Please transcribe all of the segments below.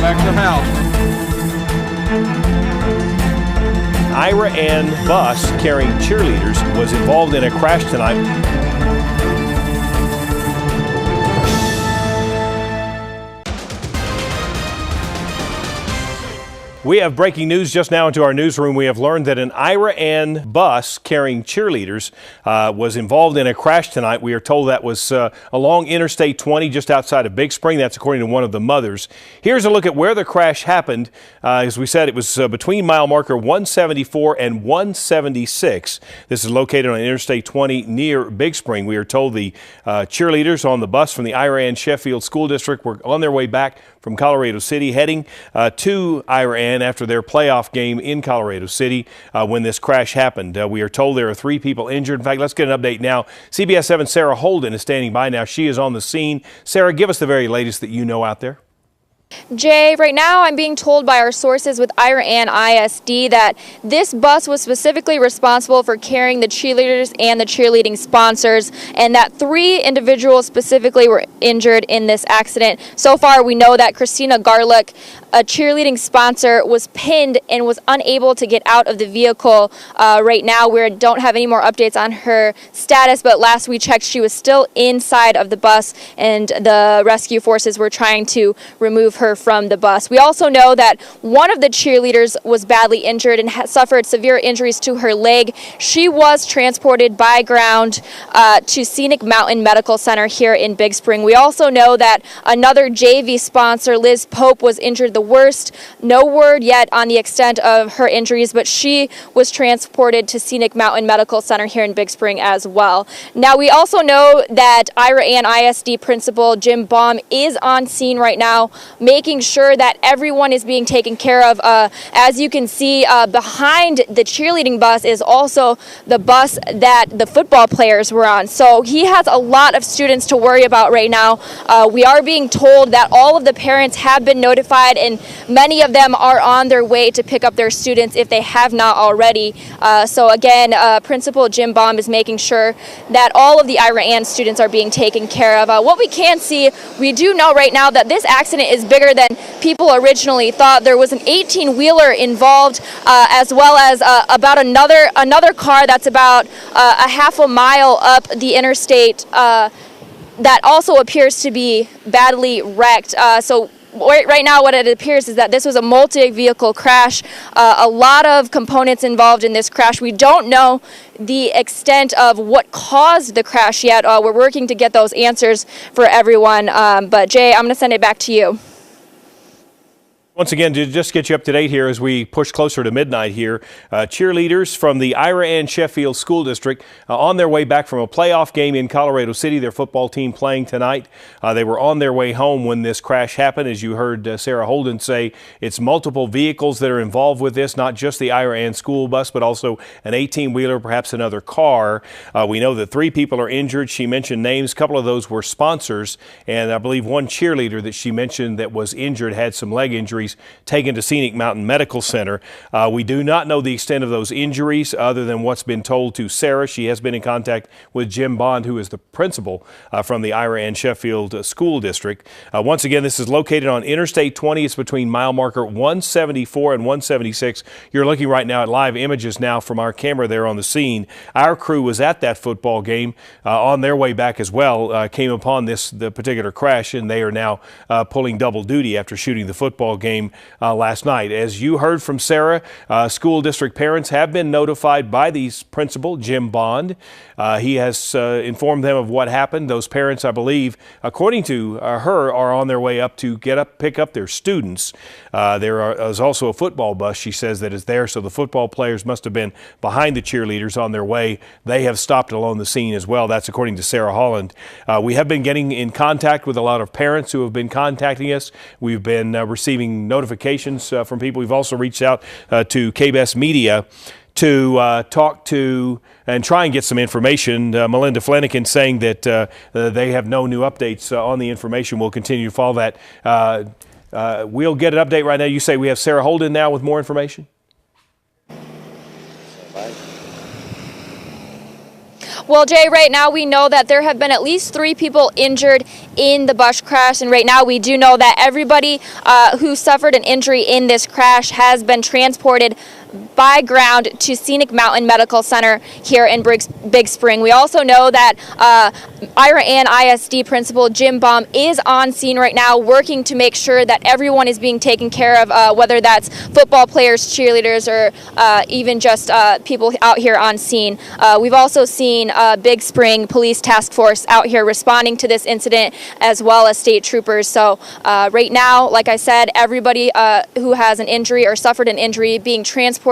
Back to the house. Iraan bus carrying cheerleaders was involved in a crash tonight. We have breaking news just now into our newsroom. We have learned that an Iraan bus carrying cheerleaders was involved in a crash tonight. We are told that was along Interstate 20 just outside of Big Spring. That's according to one of the mothers. Here's a look at where the crash happened. As we said, it was between mile marker 174 and 176. This is located on Interstate 20 near Big Spring. We are told the cheerleaders on the bus from the Iraan Sheffield School District were on their way back from Colorado City, heading to Iraan after their playoff game in Colorado City when this crash happened. We are told there are 3 people injured. In fact, let's get an update now. CBS 7's Sarah Holden is standing by now. She is on the scene. Sarah, give us the very latest that you know out there. Jay, right now I'm being told by our sources with Iraan ISD that this bus was specifically responsible for carrying the cheerleaders and the cheerleading sponsors, and that 3 individuals specifically were injured in this accident. So far, we know that Christina Garlick, a cheerleading sponsor, was pinned and was unable to get out of the vehicle. Right now, we don't have any more updates on her status, but last we checked, she was still inside of the bus, and the rescue forces were trying to remove her from the bus. We also know that one of the cheerleaders was badly injured and suffered severe injuries to her leg. She was transported by ground to Scenic Mountain Medical Center here in Big Spring. We also know that another JV sponsor, Liz Pope, was injured the worst. No word yet on the extent of her injuries, but she was transported to Scenic Mountain Medical Center here in Big Spring as well. Now, we also know that Iraan ISD principal Jim Baum is on scene right now, making sure that everyone is being taken care of. As you can see, behind the cheerleading bus is also the bus that the football players were on. So he has a lot of students to worry about right now. We are being told that all of the parents have been notified, and many of them are on their way to pick up their students if they have not already. So again, Principal Jim Baum is making sure that all of the Iraan students are being taken care of. What we can see, we do know right now that this accident is bigger than people originally thought. There was an 18-wheeler involved, as well as about another car that's about a half a mile up the interstate that also appears to be badly wrecked. So right now what it appears is that this was a multi-vehicle crash. A lot of components involved in this crash. We don't know the extent of what caused the crash yet. We're working to get those answers for everyone. But Jay, I'm going to send it back to you. Once again, to just get you up to date here as we push closer to midnight here, cheerleaders from the Iraan Sheffield School District on their way back from a playoff game in Colorado City, their football team playing tonight. They were on their way home when this crash happened. As you heard Sarah Holden say, it's multiple vehicles that are involved with this, not just the Iraan school bus, but also an 18-wheeler, perhaps another car. We know that 3 people are injured. She mentioned names. A couple of those were sponsors, and I believe one cheerleader that she mentioned that was injured had some leg injuries, taken to Scenic Mountain Medical Center. We do not know the extent of those injuries other than what's been told to Sarah. She has been in contact with Jim Bond, who is the principal from the Iraan Sheffield School District. Once again, this is located on Interstate 20. It's between mile marker 174 and 176. You're looking right now at live images now from our camera there on the scene. Our crew was at that football game on their way back as well, came upon the particular crash, and they are now pulling double duty after shooting the football game last night. As you heard from Sarah, school district parents have been notified by the principal, Jim Bond. He has informed them of what happened. Those parents, I believe, according to her, are on their way up to pick up their students. There is also a football bus, she says, that is there, so the football players must have been behind the cheerleaders on their way. They have stopped along the scene as well. That's according to Sarah Holland. We have been getting in contact with a lot of parents who have been contacting us. We've been receiving notifications from people. We've also reached out to KBS Media to talk to and try and get some information. Melinda Flanagan saying that they have no new updates on the information. We'll continue to follow that. We'll get an update right now. You say we have Sarah Holden now with more information? Well, Jay, right now we know that there have been at least 3 people injured in the bus crash. And right now we do know that everybody who suffered an injury in this crash has been transported by ground to Scenic Mountain Medical Center here in Big Spring. We also know that Iraan ISD Principal Jim Baum is on scene right now, working to make sure that everyone is being taken care of, whether that's football players, cheerleaders, or even just people out here on scene. We've also seen Big Spring Police Task Force out here responding to this incident, as well as state troopers. So right now, like I said, everybody who has an injury or suffered an injury being transported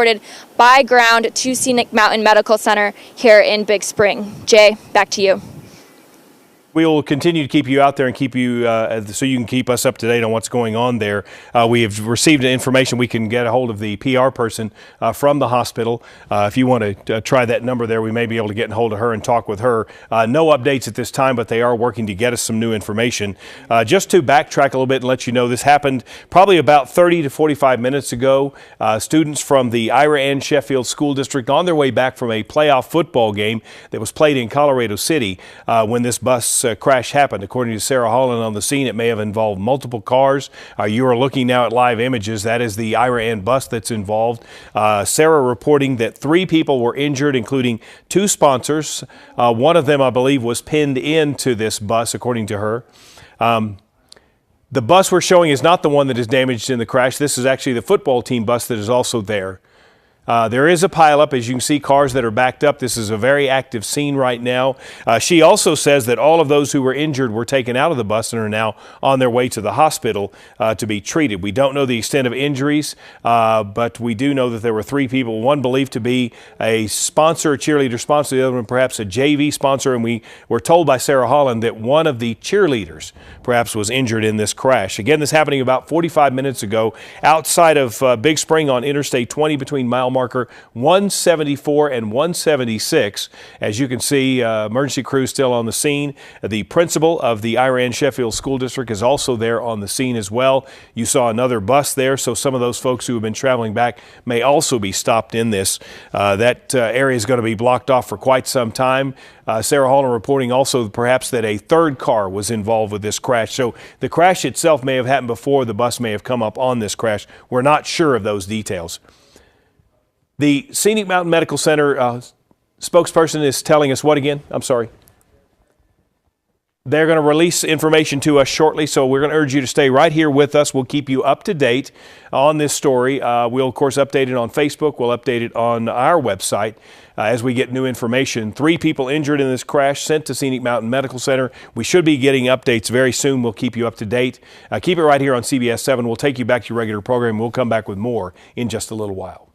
by ground to Scenic Mountain Medical Center here in Big Spring. Jay, back to you. We will continue to keep you out there and keep you so you can keep us up to date on what's going on there. We have received information. We can get a hold of the PR person from the hospital. If you want to try that number there, we may be able to get in hold of her and talk with her. No updates at this time, but they are working to get us some new information. Just to backtrack a little bit and let you know, this happened probably about 30 to 45 minutes ago. Students from the Iraan Sheffield School District on their way back from a playoff football game that was played in Colorado City when this bus crash happened. According to Sarah Holland on the scene, it may have involved multiple cars. You are looking now at live images. That is the Iraan bus that's involved. Sarah reporting that 3 people were injured, including 2 sponsors. One of them, I believe, was pinned into this bus, according to her. The bus we're showing is not the one that is damaged in the crash. This is actually the football team bus that is also there. There is a pileup, as you can see, cars that are backed up. This is a very active scene right now. She also says that all of those who were injured were taken out of the bus and are now on their way to the hospital to be treated. We don't know the extent of injuries, but we do know that there were 3 people, one believed to be a sponsor, a cheerleader sponsor, the other one perhaps a JV sponsor, and we were told by Sarah Holland that one of the cheerleaders perhaps was injured in this crash. Again, this happening about 45 minutes ago outside of Big Spring on Interstate 20 between mile marker 174 and 176. As you can see, emergency crews still on the scene. The principal of the Iraan Sheffield School District is also there on the scene as well. You saw another bus there, so some of those folks who have been traveling back may also be stopped in this. That area is going to be blocked off for quite some time. Sarah Holland reporting also perhaps that a 3rd car was involved with this crash. So the crash itself may have happened before the bus may have come up on this crash. We're not sure of those details. The Scenic Mountain Medical Center spokesperson is telling us what again? I'm sorry. They're going to release information to us shortly, so we're going to urge you to stay right here with us. We'll keep you up to date on this story. We'll, of course, update it on Facebook. We'll update it on our website as we get new information. 3 people injured in this crash sent to Scenic Mountain Medical Center. We should be getting updates very soon. We'll keep you up to date. Keep it right here on CBS 7. We'll take you back to your regular program. We'll come back with more in just a little while.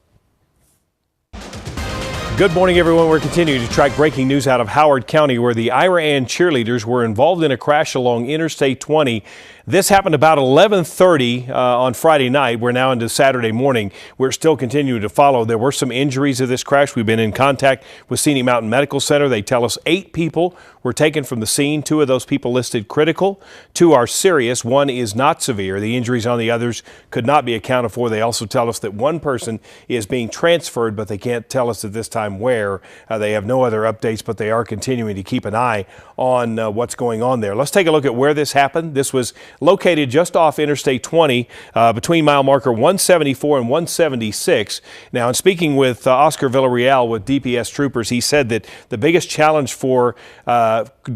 Good morning, everyone. We're continuing to track breaking news out of Howard County, where the Iraan cheerleaders were involved in a crash along Interstate 20. This happened about 11:30 on Friday night. We're now into Saturday morning. We're still continuing to follow. There were some injuries of this crash. We've been in contact with Scenic Mountain Medical Center. They tell us 8 people were taken from the scene. 2 of those people listed critical. 2 are serious. 1 is not severe. The injuries on the others could not be accounted for. They also tell us that 1 person is being transferred, but they can't tell us at this time where. They have no other updates, but they are continuing to keep an eye on what's going on there. Let's take a look at where this happened. This was located just off Interstate 20 between mile marker 174 and 176. Now, in speaking with Oscar Villarreal with DPS troopers, he said that the biggest challenge for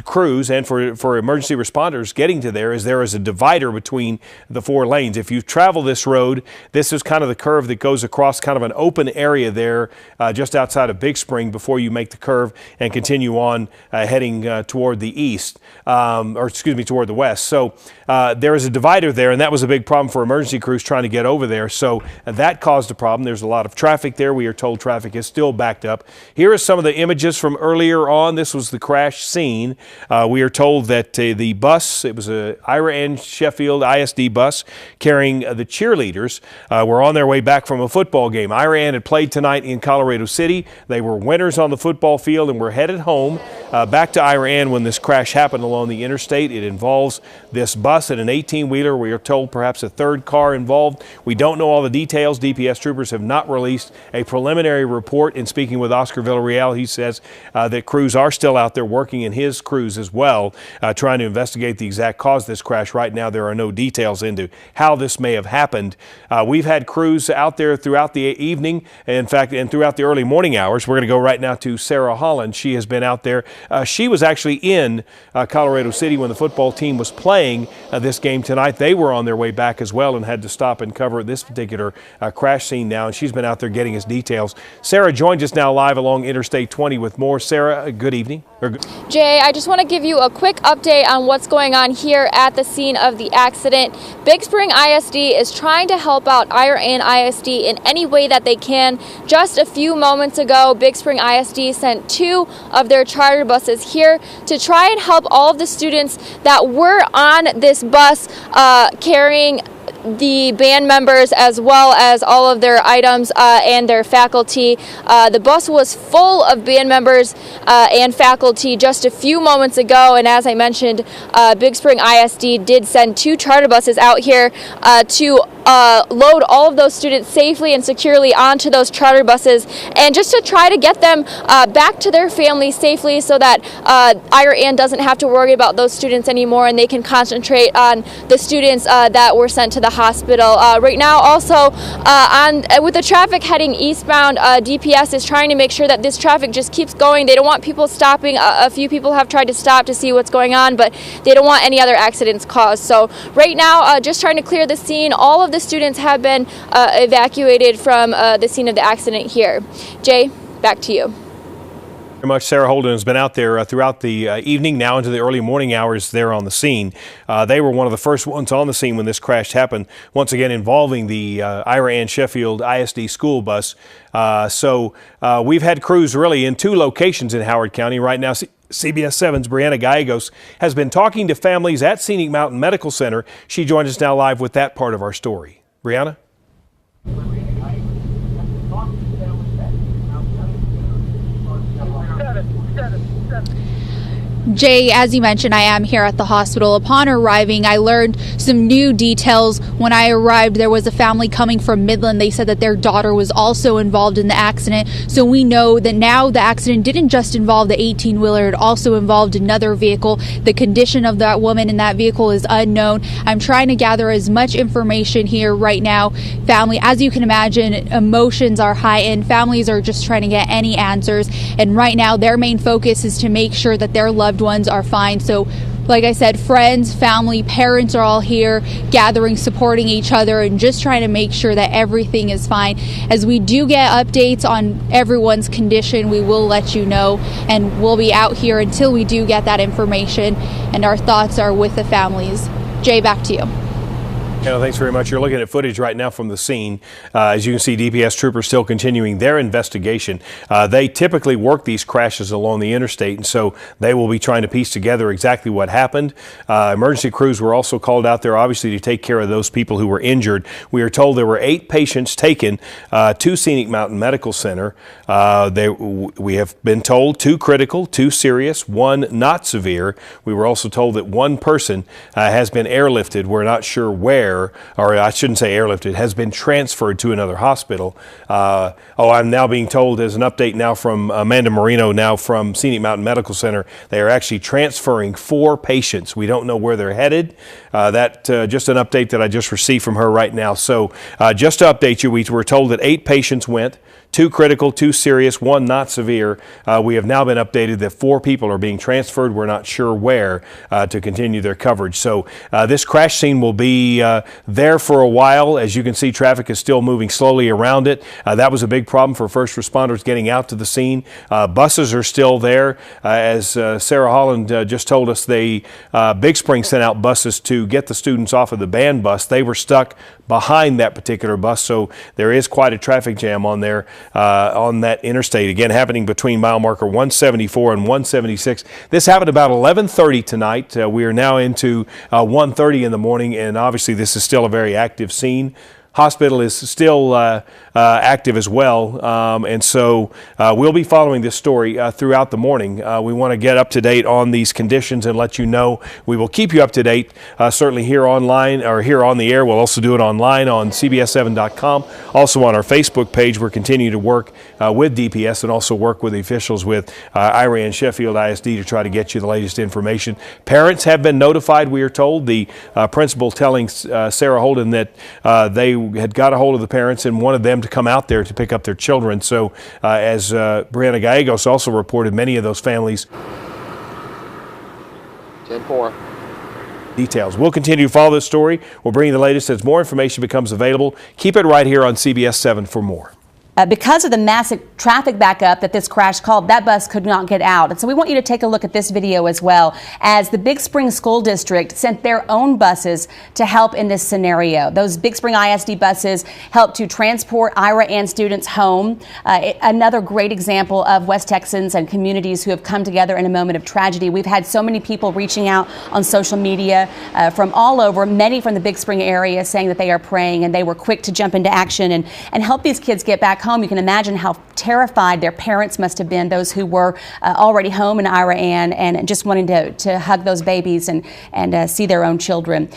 crews and for emergency responders getting to there is a divider between the 4 lanes. If you travel this road, this is kind of the curve that goes across kind of an open area there just outside of Big Spring before you make the curve and continue on heading toward the east, toward the west. So there is a divider there, and that was a big problem for emergency crews trying to get over there. So that caused a problem. There's a lot of traffic there. We are told traffic is still backed up. Here are some of the images from earlier on. This was the crash scene. We are told that the bus, it was a Iraan Sheffield ISD bus carrying the cheerleaders, were on their way back from a football game. Iraan had played tonight in Colorado City. They were winners on the football field and were headed home back to Iraan when this crash happened along the interstate. It involves this bus. It an 18-wheeler. We are told perhaps a third car involved. We don't know all the details. DPS troopers have not released a preliminary report. In speaking with Oscar Villarreal, he says that crews are still out there working in his crews as well, trying to investigate the exact cause of this crash. Right now, there are no details into how this may have happened. We've had crews out there throughout the evening, in fact, and throughout the early morning hours. We're going to go right now to Sarah Holland. She has been out there. She was actually in Colorado City when the football team was playing this game tonight. They were on their way back as well and had to stop and cover this particular crash scene now, and she's been out there getting us details. Sarah joins us now live along Interstate 20 with more. Sarah, good evening. Jay, I just want to give you a quick update on what's going on here at the scene of the accident. Big Spring ISD is trying to help out Iraan ISD in any way that they can. Just a few moments ago, Big Spring ISD sent 2 of their charter buses here to try and help all of the students that were on this bus carrying the band members as well as all of their items and their faculty. The bus was full of band members and faculty just a few moments ago, and as I mentioned, Big Spring ISD did send 2 charter buses out here to load all of those students safely and securely onto those charter buses, and just to try to get them back to their families safely so that Iraan doesn't have to worry about those students anymore and they can concentrate on the students that were sent to the hospital. Right now also with the traffic heading eastbound, DPS is trying to make sure that this traffic just keeps going. They don't want people stopping. A few people have tried to stop to see what's going on, but they don't want any other accidents caused. So right now, just trying to clear the scene. All of the students have been evacuated from the scene of the accident here. Jay, back to you. Very much. Sarah Holden has been out there throughout the evening, now into the early morning hours there on the scene. They were one of the first ones on the scene when this crash happened, once again involving the Iraan Sheffield ISD school bus. So we've had crews really in 2 locations in Howard County right now. CBS 7's Brianna Gallegos has been talking to families at Scenic Mountain Medical Center. She joins us now live with that part of our story. Brianna? Jay, as you mentioned, I am here at the hospital. Upon arriving, I learned some new details. When I arrived, there was a family coming from Midland. They said that their daughter was also involved in the accident. So we know that now the accident didn't just involve the 18-wheeler, it also involved another vehicle. The condition of that woman in that vehicle is unknown. I'm trying to gather as much information here right now. Family, as you can imagine, emotions are heightened. Families are just trying to get any answers. And right now, their main focus is to make sure that their loved ones are fine. So like I said, friends, family, parents are all here gathering, supporting each other, and just trying to make sure that everything is fine. As we do get updates on everyone's condition, we will let you know, and we'll be out here until we do get that information, and our thoughts are with the families. Jay, back to you. Yeah, thanks very much. You're looking at footage right now from the scene. As you can see, DPS troopers still continuing their investigation. They typically work these crashes along the interstate, and so they will be trying to piece together exactly what happened. Emergency crews were also called out there, obviously, to take care of those people who were injured. We are told there were 8 patients taken to Scenic Mountain Medical Center. We have been told 2 critical, 2 serious, 1 not severe. We were also told that 1 person has been airlifted. We're not sure where. Or I shouldn't say airlifted, has been transferred to another hospital. I'm now being told, as an update now from Amanda Marino, now from Scenic Mountain Medical Center, they are actually transferring 4 patients. We don't know where they're headed. Just an update that I just received from her right now. So just to update you, we were told that 8 patients went, 2 critical, 2 serious, 1 not severe. We have now been updated that 4 people are being transferred. We're not sure where to continue their coverage. So this crash scene will be there for a while. As you can see, traffic is still moving slowly around it. That was a big problem for first responders getting out to the scene. Buses are still there. As Sarah Holland just told us, Big Spring sent out buses to get the students off of the band bus. They were stuck behind that particular bus, so there is quite a traffic jam on there on that interstate. Again, happening between mile marker 174 and 176. This happened about 11:30 tonight. We are now into 1:30 in the morning, and obviously this is still a very active scene. hospital is still active as well, and so we'll be following this story throughout the morning. We want to get up to date on these conditions and let you know. We will keep you up to date, certainly here online or here on the air. We'll also do it online on CBS7.com. Also on our Facebook page, we're continuing to work with DPS and also work with the officials with Iraan Sheffield ISD to try to get you the latest information. Parents have been notified, we are told. The principal telling Sarah Holden that they had got a hold of the parents and wanted them to come out there to pick up their children. So as Brianna Gallegos also reported, many of those families 10-4. Details. We'll continue to follow this story. We'll bring you the latest as more information becomes available. Keep it right here on CBS 7 for more. Because of the massive traffic backup that this crash caused, that bus could not get out. And so we want you to take a look at this video as well, as the Big Spring School District sent their own buses to help in this scenario. Those Big Spring ISD buses help to transport Iraan students home. Another great example of West Texans and communities who have come together in a moment of tragedy. We've had so many people reaching out on social media from all over, many from the Big Spring area, saying that they are praying, and they were quick to jump into action and help these kids get back home. You can imagine how terrified their parents must have been, those who were already home in Iraan and just wanting to hug those babies and see their own children.